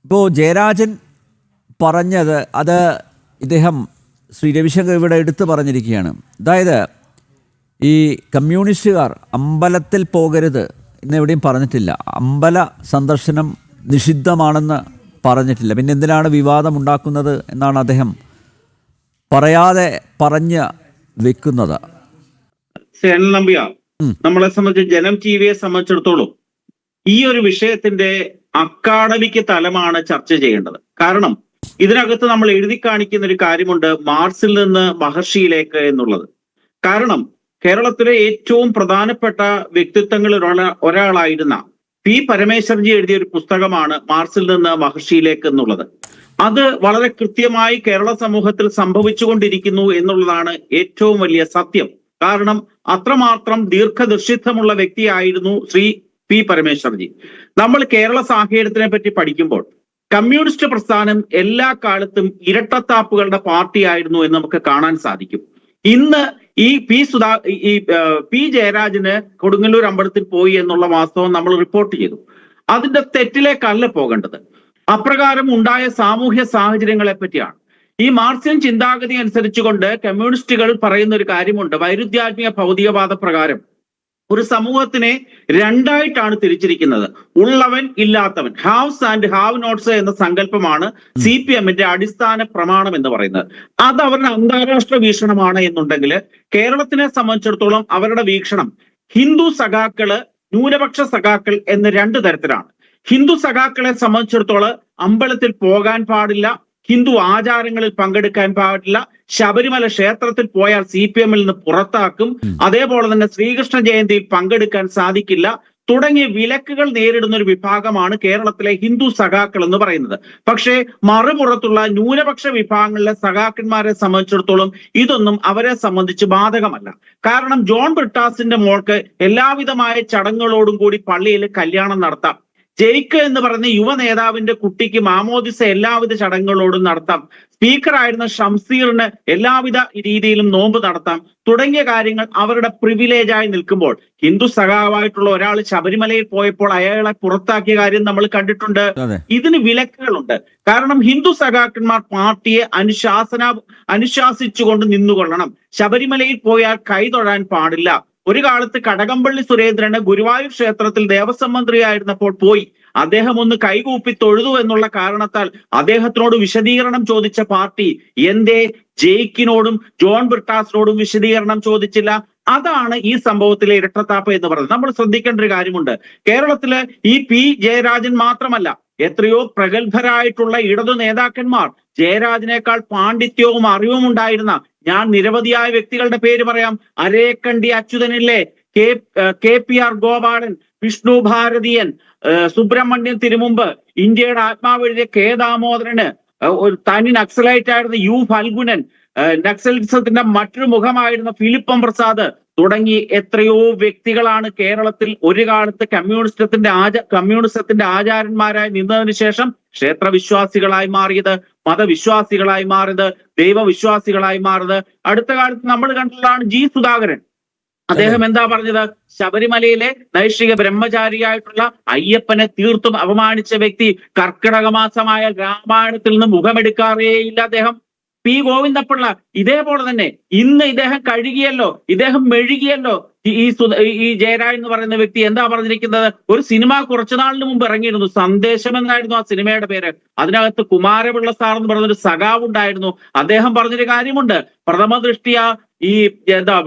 ഇപ്പോൾ ജയരാജൻ പറഞ്ഞത് അത് ഇദ്ദേഹം ശ്രീ രവിശങ്കർ ഇവിടെ എടുത്തു പറഞ്ഞിരിക്കുകയാണ്. അതായത് ഈ കമ്മ്യൂണിസ്റ്റുകാർ അമ്പലത്തിൽ പോകരുത് എന്നെവിടെയും പറഞ്ഞിട്ടില്ല, അമ്പല സന്ദർശനം നിഷിദ്ധമാണെന്ന് പറഞ്ഞിട്ടില്ല, പിന്നെ എന്തിനാണ് വിവാദം ഉണ്ടാക്കുന്നത് എന്നാണ് അദ്ദേഹം പറയാതെ പറഞ്ഞ് വെക്കുന്നത്. നമ്മളെ സംബന്ധിച്ച് ജനം ടിവിയെ സംബന്ധിച്ചിടത്തോളം ഈ ഒരു വിഷയത്തിന്റെ അക്കാഡമിക് തലമാണ് ചർച്ച ചെയ്യേണ്ടത്. കാരണം ഇതിനകത്ത് നമ്മൾ എഴുതി കാണിക്കുന്ന ഒരു കാര്യമുണ്ട്, മാർസിൽ നിന്ന് മഹർഷിയിലേക്ക് എന്നുള്ളത്. കാരണം കേരളത്തിലെ ഏറ്റവും പ്രധാനപ്പെട്ട വ്യക്തിത്വങ്ങളിൽ ഒരാളായിരുന്ന പി പരമേശ്വർജി എഴുതിയ ഒരു പുസ്തകമാണ് മാർസിൽ നിന്ന് മഹർഷിയിലേക്ക് എന്നുള്ളത്. അത് വളരെ കൃത്യമായി കേരള സമൂഹത്തിൽ സംഭവിച്ചുകൊണ്ടിരിക്കുന്നു എന്നുള്ളതാണ് ഏറ്റവും വലിയ സത്യം. കാരണം അത്രമാത്രം ദീർഘദർശിത്വമുള്ള വ്യക്തിയായിരുന്നു ശ്രീ പി പരമേശ്വർജി. നമ്മൾ കേരള സാഹചര്യത്തിനെ പറ്റി പഠിക്കുമ്പോൾ കമ്മ്യൂണിസ്റ്റ് പ്രസ്ഥാനം എല്ലാ കാലത്തും ഇരട്ടത്താപ്പുകളുടെ പാർട്ടിയായിരുന്നു എന്ന് നമുക്ക് കാണാൻ സാധിക്കും. ഇന്ന് ഈ പി ജയരാജന് കൊടുങ്ങല്ലൂർ അമ്പലത്തിൽ പോയി എന്നുള്ള വാസ്തവം നമ്മൾ റിപ്പോർട്ട് ചെയ്തു. അതിന്റെ തെറ്റിലേക്കല്ല പോകേണ്ടത്. അപ്രകാരം ഉണ്ടായ സാമൂഹ്യ സാഹചര്യങ്ങളെ പറ്റിയാണ്. ഈ മാർക്സിയൻ ചിന്താഗതി അനുസരിച്ചുകൊണ്ട് കമ്മ്യൂണിസ്റ്റുകൾ പറയുന്ന ഒരു കാര്യമുണ്ട്, വൈരുദ്ധ്യാത്മിക ഭൗതികവാദ പ്രകാരം ഒരു സമൂഹത്തിനെ രണ്ടായിട്ടാണ് തിരിച്ചിരിക്കുന്നത്, ഉള്ളവൻ ഇല്ലാത്തവൻ, ഹാവ്സ് ആൻഡ് ഹാവ് നോട്ട്സ് എന്ന സങ്കല്പമാണ് CPM-ന്റെ അടിസ്ഥാന പ്രമാണം എന്ന് പറയുന്നത്. അത് അവരുടെ അന്താരാഷ്ട്ര വീക്ഷണമാണ് എന്നുണ്ടെങ്കിൽ കേരളത്തിനെ സംബന്ധിച്ചിടത്തോളം അവരുടെ വീക്ഷണം ഹിന്ദു സഖാക്കള്, ന്യൂനപക്ഷ സഖാക്കൾ എന്ന് രണ്ട് തരത്തിലാണ്. ഹിന്ദു സഖാക്കളെ സംബന്ധിച്ചിടത്തോളം അമ്പലത്തിൽ പോകാൻ പാടില്ല, ഹിന്ദു ആചാരങ്ങളിൽ പങ്കെടുക്കാൻ പാടില്ല, ശബരിമല ക്ഷേത്രത്തിൽ പോയാൽ CPM-ൽ നിന്ന് പുറത്താക്കും, അതേപോലെ തന്നെ ശ്രീകൃഷ്ണ ജയന്തിയിൽ പങ്കെടുക്കാൻ സാധിക്കില്ല തുടങ്ങിയ വിലക്കുകൾ നേരിടുന്ന ഒരു വിഭാഗമാണ് കേരളത്തിലെ ഹിന്ദു സഖാക്കൾ എന്ന് പറയുന്നത്. പക്ഷേ മറുപുറത്തുള്ള ന്യൂനപക്ഷ വിഭാഗങ്ങളിലെ സഖാക്കന്മാരെ സംബന്ധിച്ചിടത്തോളം ഇതൊന്നും അവരെ സംബന്ധിച്ച് ബാധകമല്ല. കാരണം ജോൺ ബ്രിട്ടാസിന്റെ മോൾക്ക് എല്ലാവിധമായ ചടങ്ങുകളോടും കൂടി പള്ളിയിൽ കല്യാണം നടത്താം, ജയിക്ക് എന്ന് പറയുന്ന യുവ നേതാവിന്റെ കുട്ടിക്ക് മാമോദിസ എല്ലാവിധ ചടങ്ങുകളോടും നടത്താം, സ്പീക്കറായിരുന്ന ഷംസീറിന് എല്ലാവിധ രീതിയിലും നോമ്പ് നടത്താം തുടങ്ങിയ കാര്യങ്ങൾ അവരുടെ പ്രിവിലേജായി നിൽക്കുമ്പോൾ ഹിന്ദു സഖാവായിട്ടുള്ള ഒരാൾ ശബരിമലയിൽ പോയപ്പോൾ അയാളെ പുറത്താക്കിയ കാര്യം നമ്മൾ കണ്ടിട്ടുണ്ട്. ഇതിന് വിലക്കുകളുണ്ട്. കാരണം ഹിന്ദു സഖാക്കന്മാർ പാർട്ടിയെ അനുശാസിച്ചുകൊണ്ട് നിന്നുകൊള്ളണം. ശബരിമലയിൽ പോയാൽ കൈതൊഴാൻ പാടില്ല. ഒരു കാലത്ത് കടകംപള്ളി സുരേന്ദ്രന് ഗുരുവായൂർ ക്ഷേത്രത്തിൽ ദേവസ്വം മന്ത്രിയായിരുന്നപ്പോൾ പോയി അദ്ദേഹം ഒന്ന് കൈകൂപ്പി തൊഴുതു എന്നുള്ള കാരണത്താൽ അദ്ദേഹത്തിനോട് വിശദീകരണം ചോദിച്ച പാർട്ടി എന്തേ ജയിക്കിനോടും ജോൺ ബ്രിട്ടാസിനോടും വിശദീകരണം ചോദിച്ചില്ല? അതാണ് ഈ സംഭവത്തിലെ ഇരട്ടത്താപ്പ് എന്ന് പറയുന്നത്. നമ്മൾ ശ്രദ്ധിക്കേണ്ട ഒരു കാര്യമുണ്ട്. കേരളത്തില് ഈ പി ജയരാജൻ മാത്രമല്ല, എത്രയോ പ്രഗത്ഭരായിട്ടുള്ള ഇടതു നേതാക്കന്മാർ, ജയരാജനേക്കാൾ പാണ്ഡിത്യവും അറിവും ഉണ്ടായിരുന്ന, ഞാൻ നിരവധിയായ വ്യക്തികളുടെ പേര് പറയാം, അരേക്കണ്ടി അച്യുതനില്ലേ, KPR ഗോപാലൻ, വിഷ്ണു ഭാരതിയൻ, സുബ്രഹ്മണ്യൻ തിരുമുമ്പ്, ഇന്ത്യയുടെ ആത്മാവെഴുതിയ ദാമോദരന്, ഒരു തനി നക്സലൈറ്റ് ആയിരുന്ന ഫൽഗുനൻ, നക്സലിസത്തിന്റെ മറ്റൊരു മുഖമായിരുന്ന ഫിലിപ്പം പ്രസാദ് തുടങ്ങി എത്രയോ വ്യക്തികളാണ് കേരളത്തിൽ ഒരു കാലത്ത് കമ്മ്യൂണിസത്തിന്റെ ആചാരന്മാരായി നിന്നതിന് ശേഷം ക്ഷേത്രവിശ്വാസികളായി മാറിയത്, മതവിശ്വാസികളായി മാറിയത്, ദൈവവിശ്വാസികളായി മാറിയത്. അടുത്ത കാലത്ത് നമ്മൾ കണ്ടതാണ് G സുധാകരൻ. അദ്ദേഹം എന്താ പറഞ്ഞത്? ശബരിമലയിലെ നൈഷ്ഠിക ബ്രഹ്മചാരിയായിട്ടുള്ള അയ്യപ്പനെ തീർത്തും അപമാനിച്ച വ്യക്തി. കർക്കിടക മാസമായ രാമായണത്തിൽ നിന്ന് മുഖമെടുക്കാറേയില്ല അദ്ദേഹം. P ഗോവിന്ദപിള്ള ഇതേപോലെ തന്നെ ഇന്ന് ഇദ്ദേഹം കഴുകിയല്ലോ, ഇദ്ദേഹം മെഴുകിയല്ലോ. ഈ ജയരാജ് എന്ന് പറയുന്ന വ്യക്തി എന്താ പറഞ്ഞിരിക്കുന്നത്? ഒരു സിനിമ കുറച്ചുനാളിന് മുമ്പ് ഇറങ്ങിയിരുന്നു, സന്ദേശം എന്നായിരുന്നു ആ സിനിമയുടെ പേര്. അതിനകത്ത് കുമാരപിള്ള സാർ എന്ന് പറഞ്ഞൊരു സഖാവ് ഉണ്ടായിരുന്നു. അദ്ദേഹം പറഞ്ഞൊരു കാര്യമുണ്ട്, പ്രഥമ ദൃഷ്ടിയ ഈ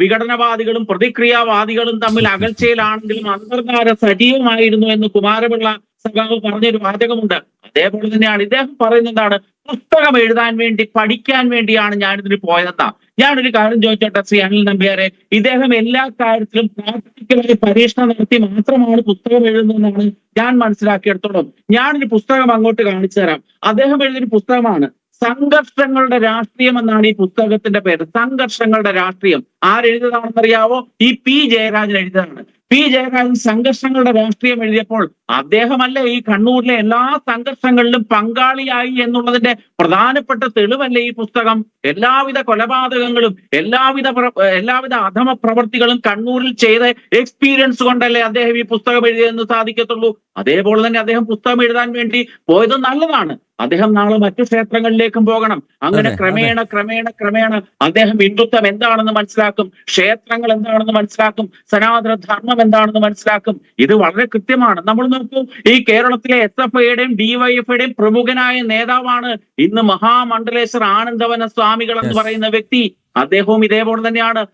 വിഘടനവാദികളും പ്രതിക്രിയാവാദികളും തമ്മിൽ അകൽച്ചയിലാണെങ്കിലും അന്തർധാര സജീവമായിരുന്നു എന്ന് കുമാരപിള്ള സഖാവ് പറഞ്ഞൊരു വാചകമുണ്ട്. അതേപോലെ തന്നെയാണ് ഇദ്ദേഹം പറയുന്നത്. എന്താണ്? പുസ്തകം എഴുതാൻ വേണ്ടി, പഠിക്കാൻ വേണ്ടിയാണ് ഞാനിതിന് പോയതെന്നാ. ഞാനൊരു കാര്യം ചോദിച്ചോട്ടെ ശ്രീ അനിൽ നമ്പ്യാരെ, ഇദ്ദേഹം എല്ലാ കാര്യത്തിലും പ്രാക്ടിക്കലായി പരീക്ഷണം നടത്തി മാത്രമാണ് പുസ്തകം എഴുതുന്നതെന്നാണ് ഞാൻ മനസ്സിലാക്കിയെടുത്തോളം. ഞാനൊരു പുസ്തകം അങ്ങോട്ട് കാണിച്ചു തരാം. അദ്ദേഹം എഴുതിയൊരു പുസ്തകമാണ് സംഘർഷങ്ങളുടെ രാഷ്ട്രീയം എന്നാണ് ഈ പുസ്തകത്തിന്റെ പേര്. സംഘർഷങ്ങളുടെ രാഷ്ട്രീയം ആരെഴുതിയതാണെന്നറിയാവോ? ഈ പി ജയരാജൻ എഴുതിയതാണ്. പി ജയരാജൻ സംഘർഷങ്ങളുടെ രാഷ്ട്രീയം എഴുതിയപ്പോൾ അദ്ദേഹമല്ലേ ഈ കണ്ണൂരിലെ എല്ലാ സംഘർഷങ്ങളിലും പങ്കാളിയായി എന്നുള്ളതിന്റെ പ്രധാനപ്പെട്ട തെളിവല്ലേ ഈ പുസ്തകം? എല്ലാവിധ കൊലപാതകങ്ങളും എല്ലാവിധ അധമ പ്രവർത്തികളും കണ്ണൂരിൽ ചെയ്ത എക്സ്പീരിയൻസ് കൊണ്ടല്ലേ അദ്ദേഹം ഈ പുസ്തകം എഴുതിയെന്ന് സാധിക്കത്തുള്ളൂ. അതേപോലെ തന്നെ അദ്ദേഹം പുസ്തകം എഴുതാൻ വേണ്ടി പോയത് നല്ലതാണ്. അദ്ദേഹം നാളെ മറ്റു ക്ഷേത്രങ്ങളിലേക്കും പോകണം. അങ്ങനെ ക്രമേണ അദ്ദേഹം ഹിന്ദുത്വം എന്താണെന്ന് മനസ്സിലാക്കും, ക്ഷേത്രങ്ങൾ എന്താണെന്ന് മനസ്സിലാക്കും, സനാതന ധർമ്മം എന്താണെന്ന് മനസ്സിലാക്കും. ഇത് വളരെ കൃത്യമാണ്. നമ്മൾ നോക്കൂ, ഈ കേരളത്തിലെ SFIയുടെയും DYFIയുടെയും പ്രമുഖനായ നേതാവാണ് ഇന്ന് മഹാമണ്ഡലേശ്വർ ആനന്ദവന സ്വാമികൾ എന്ന് പറയുന്ന വ്യക്തി. അദ്ദേഹവും ഇതേപോലെ തന്നെയാണ്.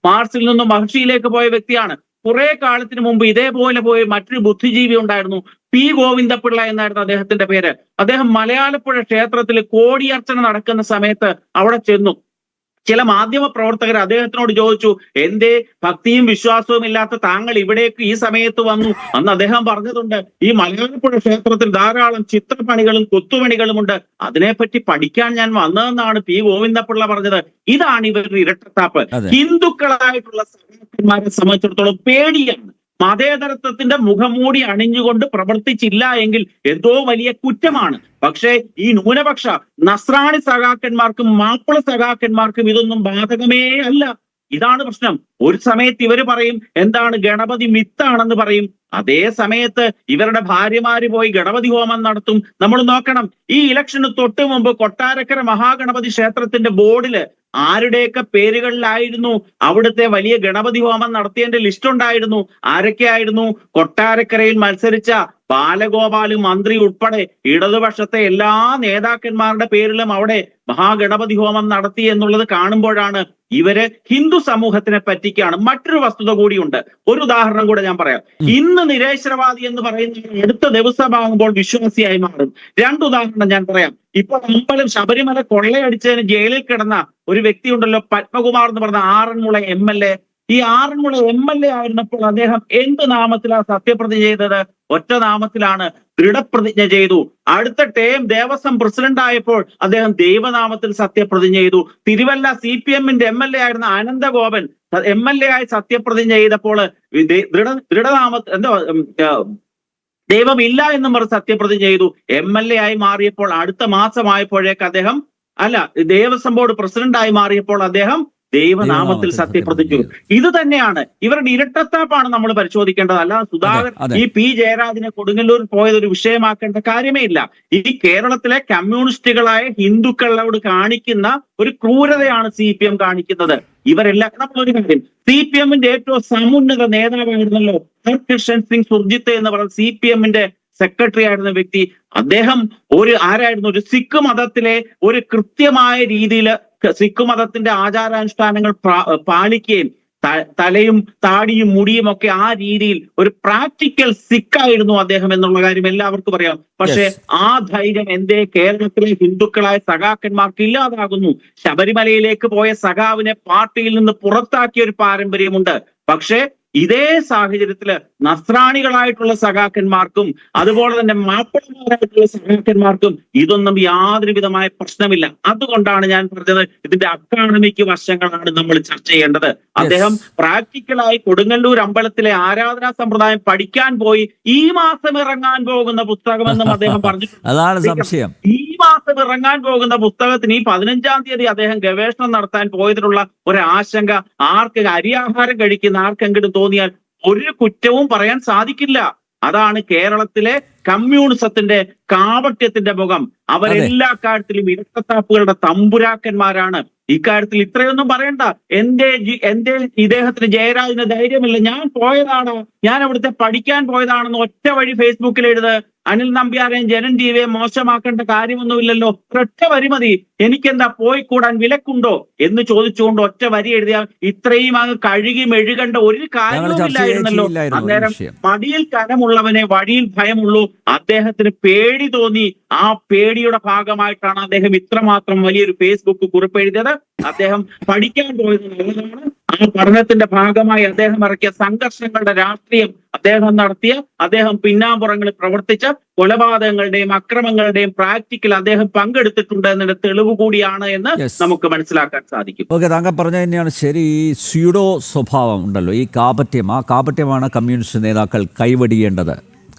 മാർസിൽ നിന്നും മഹർഷിയിലേക്ക് പോയ വ്യക്തിയാണ്. കുറെ കാലത്തിന് മുമ്പ് ഇതേപോലെ പോയ മറ്റൊരു ബുദ്ധിജീവി ഉണ്ടായിരുന്നു, പി ഗോവിന്ദപിള്ള എന്നായിരുന്നു അദ്ദേഹത്തിന്റെ പേര്. അദ്ദേഹം മലയാലപ്പുഴ ക്ഷേത്രത്തിൽ കോടിയർച്ചന നടക്കുന്ന സമയത്ത് അവിടെ ചെന്നു. ചില മാധ്യമ പ്രവർത്തകർ അദ്ദേഹത്തിനോട് ചോദിച്ചു, എന്തേ ഭക്തിയും വിശ്വാസവും ഇല്ലാത്ത താങ്കൾ ഇവിടേക്ക് ഈ സമയത്ത് വന്നു? അന്ന് അദ്ദേഹം പറഞ്ഞതുണ്ട്, ഈ മലയാളപ്പുഴ ക്ഷേത്രത്തിൽ ധാരാളം ചിത്രപ്പണികളും കൊത്തുപണികളും ഉണ്ട്, അതിനെപ്പറ്റി പഠിക്കാൻ ഞാൻ വന്നതെന്നാണ് പി ഗോവിന്ദപിള്ള പറഞ്ഞത്. ഇതാണ് ഇവരുടെ ഇരട്ടത്താപ്പ്. ഹിന്ദുക്കളായിട്ടുള്ള സഹോദരന്മാരെ സംബന്ധിച്ചിടത്തോളം പേടിയാണ്. മതേതരത്വത്തിന്റെ മുഖംമൂടി അണിഞ്ഞുകൊണ്ട് പ്രവർത്തിച്ചില്ല എങ്കിൽ എന്തോ വലിയ കുറ്റമാണ്. പക്ഷേ ഈ ന്യൂനപക്ഷ നസ്രാണി സഖാക്കന്മാർക്കും മാപ്പിള സഖാക്കന്മാർക്കും ഇതൊന്നും ബാധകമേ അല്ല. ഇതാണ് പ്രശ്നം. ഒരു സമയത്ത് ഇവര് പറയും എന്താണ് ഗണപതി മിത്താണെന്ന് പറയും. അതേ സമയത്ത് ഇവരുടെ ഭാര്യമാര് പോയി ഗണപതി ഹോമം നടത്തും. നമ്മൾ നോക്കണം, ഈ ഇലക്ഷന് തൊട്ട് മുമ്പ് കൊട്ടാരക്കര മഹാഗണപതി ക്ഷേത്രത്തിന്റെ ബോർഡില് ആരുടെയൊക്കെ പേരുകളിലായിരുന്നു അവിടുത്തെ വലിയ ഗണപതി ഹോമം നടത്തിയതിന്റെ ലിസ്റ്റ് ഉണ്ടായിരുന്നു. ആരൊക്കെയായിരുന്നു? കൊട്ടാരക്കരയിൽ മത്സരിച്ച ബാലഗോപാല് മന്ത്രി ഉൾപ്പെടെ ഇടതുപക്ഷത്തെ എല്ലാ നേതാക്കന്മാരുടെ പേരിലും അവിടെ മഹാഗണപതി ഹോമം നടത്തി എന്നുള്ളത് കാണുമ്പോഴാണ് ഇവര് ഹിന്ദു സമൂഹത്തിനെ പറ്റിക്കാണ്. മറ്റൊരു വസ്തുത കൂടിയുണ്ട്. ഒരു ഉദാഹരണം കൂടെ ഞാൻ പറയാം. ഇന്ന് നിരീശ്വരവാദി എന്ന് പറയുന്ന അടുത്ത ദിവസമാകുമ്പോൾ വിശ്വാസിയായി മാറും. രണ്ടുദാഹരണം ഞാൻ പറയാം. ഇപ്പോൾ അമ്പലം ശബരിമല കൊള്ളയടിച്ചതിന് ജയിലിൽ കിടന്ന ഒരു വ്യക്തി ഉണ്ടല്ലോ, പത്മകുമാർ എന്ന് പറഞ്ഞ ആറന്മുള MLA. ഈ ആറന്മുള MLA ആയിരുന്നപ്പോൾ അദ്ദേഹം എന്ത് നാമത്തിലാണ് സത്യപ്രതിജ്ഞ ചെയ്തത്? ഒറ്റ നാമത്തിലാണ്, ദൃഢപ്രതിജ്ഞ ചെയ്തു. അടുത്ത ടേം ദേവസ്വം പ്രസിഡന്റ് ആയപ്പോൾ അദ്ദേഹം ദൈവനാമത്തിൽ സത്യപ്രതിജ്ഞ ചെയ്തു. തിരുവല്ല CPMന്റെ MLA ആയിരുന്ന അനന്തഗോപൻ MLA ആയി സത്യപ്രതിജ്ഞ ചെയ്തപ്പോൾ ദൈവമില്ല എന്നും പറഞ്ഞ് സത്യപ്രതിജ്ഞ ചെയ്തു. MLA ആയി മാറിയപ്പോൾ അടുത്ത മാസമായപ്പോഴേക്ക് അദ്ദേഹം ദേവസ്വം ബോർഡ് പ്രസിഡന്റ് ആയി മാറിയപ്പോൾ അദ്ദേഹം ദൈവനാമത്തിൽ സത്യപ്രതിജ്ഞ. ഇത് തന്നെയാണ് ഇവരുടെ ഇരട്ടത്താപ്പാണ് നമ്മൾ പരിശോധിക്കേണ്ടത്. അല്ലാതെ സുധാകരൻ ഈ പി ജയരാജനെ കൊടുങ്ങല്ലൂർ പോയത് ഒരു വിഷയമാക്കേണ്ട കാര്യമേ ഇല്ല. ഈ കേരളത്തിലെ കമ്മ്യൂണിസ്റ്റുകളായ ഹിന്ദുക്കളോട് കാണിക്കുന്ന ഒരു ക്രൂരതയാണ് CPM കാണിക്കുന്നത്. ഇവരെല്ലാം നമ്മളൊരു കാര്യം, CPMന്റെ ഏറ്റവും സമുന്നത നേതാവായിരുന്നല്ലോ ഹർകിഷൻ സിംഗ് സുർജിത്ത് എന്ന് പറയുന്ന CPMന്റെ സെക്രട്ടറി ആയിരുന്ന വ്യക്തി. അദ്ദേഹം ആരായിരുന്നു? ഒരു സിഖ് മതത്തിലെ ഒരു കൃത്യമായ രീതിയിൽ സിഖ് മതത്തിന്റെ ആചാരാനുഷ്ഠാനങ്ങൾ പാലിക്കുകയും തലയും താടിയും മുടിയും ഒക്കെ ആ രീതിയിൽ ഒരു പ്രാക്ടിക്കൽ സിഖായിരുന്നു അദ്ദേഹം എന്നുള്ള കാര്യം എല്ലാവർക്കും അറിയാം. പക്ഷെ ആ ധൈര്യം എന്തേ കേരളത്തിലെ ഹിന്ദുക്കളായ സഖാക്കന്മാർക്ക് ഇല്ലാതാകുന്നു? ശബരിമലയിലേക്ക് പോയ സഖാവിനെ പാർട്ടിയിൽ നിന്ന് പുറത്താക്കിയ ഒരു പാരമ്പര്യമുണ്ട്. പക്ഷേ ഇതേ സാഹചര്യത്തില് നസ്രാണികളായിട്ടുള്ള സഖാക്കന്മാർക്കും അതുപോലെ തന്നെ മാപ്പിളമാരായിട്ടുള്ള സഖാക്കന്മാർക്കും ഇതൊന്നും യാതൊരു വിധമായ പ്രശ്നമില്ല. അതുകൊണ്ടാണ് ഞാൻ പറഞ്ഞത് ഇതിന്റെ അക്കാഡമിക് വശങ്ങളാണ് നമ്മൾ ചർച്ച ചെയ്യേണ്ടത്. അദ്ദേഹം പ്രാക്ടിക്കലായി കൊടുങ്ങല്ലൂർ അമ്പലത്തിലെ ആരാധനാ സമ്പ്രദായം പഠിക്കാൻ പോയി ഈ മാസം ഇറങ്ങാൻ പോകുന്ന പുസ്തകമെന്നും അദ്ദേഹം പറഞ്ഞിട്ടുണ്ട്. ഈ മാസം ഇറങ്ങാൻ പോകുന്ന പുസ്തകത്തിന് ഈ 15-ാം തീയതി അദ്ദേഹം ഗവേഷണം നടത്താൻ പോയതിനുള്ള ഒരു ആശങ്ക അരിയാഹാരം കഴിക്കുന്ന ആർക്കെങ്കിലും തോന്നിയാൽ ഒരു കുറ്റവും പറയാൻ സാധിക്കില്ല. അതാണ് കേരളത്തിലെ കമ്മ്യൂണിസത്തിന്റെ കാപട്യത്തിന്റെ മുഖം. അവരെല്ലാ കാര്യത്തിലും ഇരട്ടത്താപ്പുകളുടെ തമ്പുരാക്കന്മാരാണ്. ഇക്കാര്യത്തിൽ ഇത്രയൊന്നും പറയണ്ട. എന്തേ ഇദ്ദേഹത്തിന് ജയരാജന് ധൈര്യമില്ല? ഞാൻ പോയതാണ്, ഞാൻ അവിടുത്തെ പഠിക്കാൻ പോയതാണെന്ന് ഒറ്റ വഴി ഫേസ്ബുക്കിൽ എഴുത്. അനിൽ നമ്പ്യാരെയും ജനൻ TVയെ മോശമാക്കേണ്ട കാര്യമൊന്നുമില്ലല്ലോ. ഒറ്റ വരി മതി. എനിക്കെന്താ പോയി കൂടാൻ വിലക്കുണ്ടോ എന്ന് ചോദിച്ചുകൊണ്ട് ഒറ്റ വരി എഴുതിയാൽ ഇത്രയും അങ്ങ് കഴുകി മെഴുകേണ്ട ഒരു കാര്യവുമില്ലായിരുന്നല്ലോ. അന്നേരം മടിയിൽ കനമുള്ളവനെ വഴിയിൽ ഭയമുള്ളൂ. അദ്ദേഹത്തിന് പേടി തോന്നി. ആ പേടിയുടെ ഭാഗമായിട്ടാണ് അദ്ദേഹം ഇത്രമാത്രം വലിയൊരു ഫേസ്ബുക്ക് കുറിപ്പ് എഴുതിയത്. അദ്ദേഹം പഠിക്കാൻ പോയത് നല്ലതാണ്. ആ പഠനത്തിന്റെ ഭാഗമായി അദ്ദേഹം ഇറക്കിയ സംഘർഷങ്ങളുടെ രാഷ്ട്രീയം അദ്ദേഹം പിന്നാമ്പുറങ്ങളിൽ പ്രവർത്തിച്ച കൊലപാതകങ്ങളുടെയും അക്രമങ്ങളുടെയും പ്രാക്ടിക്കൽ അദ്ദേഹം പങ്കെടുത്തിട്ടുണ്ട് എന്നതിന്റെ തെളിവ് കൂടിയാണ് എന്ന് Yes. നമുക്ക് മനസ്സിലാക്കാൻ സാധിക്കും. ഓക്കെ, താങ്കൾ പറഞ്ഞ തന്നെയാണ് ശരി. ഈ സ്യൂഡോ സ്വഭാവം ഉണ്ടല്ലോ, ഈ കാപട്യം, ആ കാപട്യമാണ് കമ്മ്യൂണിസ്റ്റ് നേതാക്കൾ കൈവടിയേണ്ടത്.